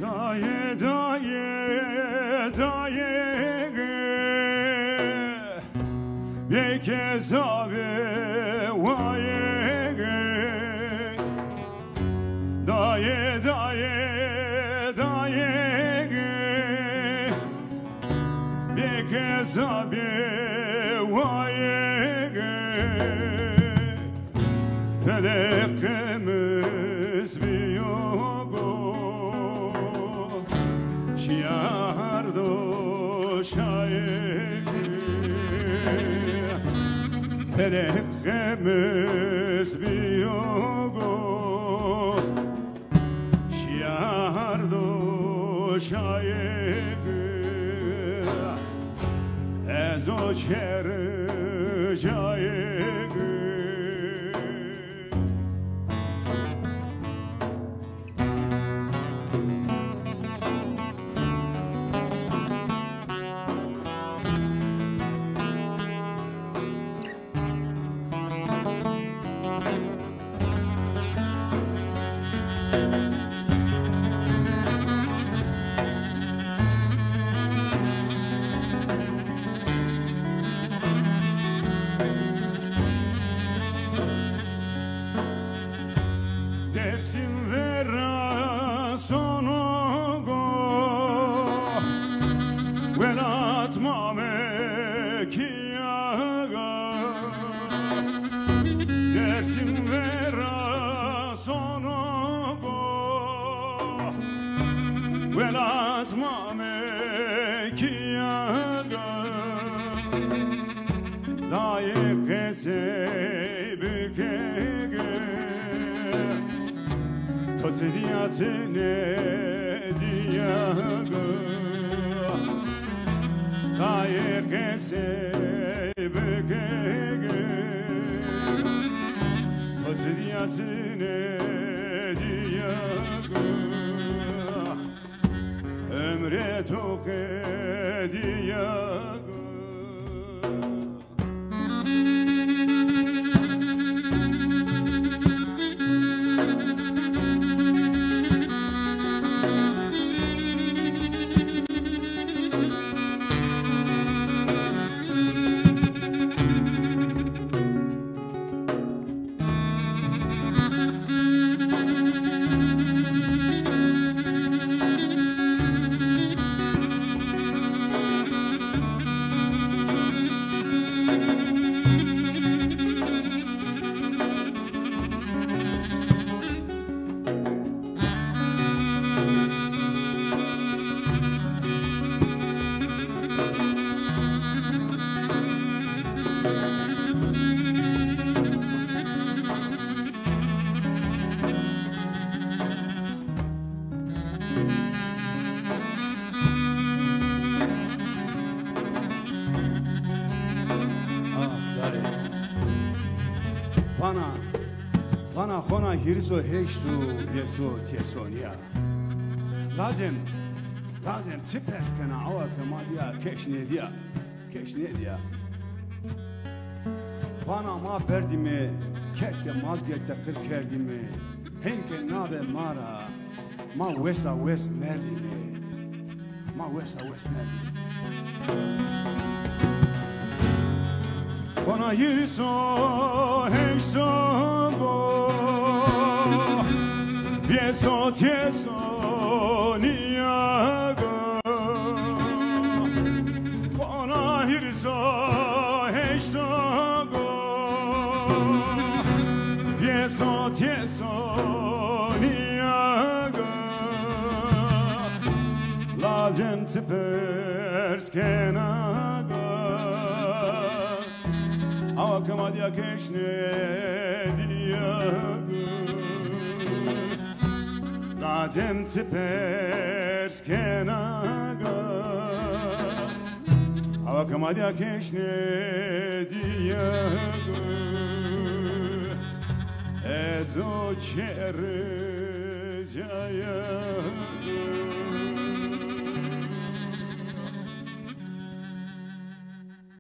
Daye daye daye bir kez abi vaye daye daye daye bir kez abi vaye felekimiz bir Şiardo şair Terekkemiz biyogo Şiardo şair Ezo çeri şair Tozidiyatine diyago Daye kese bekege Tozidiyatine diyago Ömre toke diyago Bana khona hirso heştu yeso tesonia lazım tipes kana awa kamadia keşnediya bana ma berdimi kekte mazgette kırkerdimi henke nabe mara ma wesa wes merdimi khona hirso heştu Yeso tieso niago Kona hirso heştogo Yeso tieso niago Lazım tipers kenago Avakam adya keşne diago Lazım tipers kenago Avakam adya keşne diago Ezo çeri jaya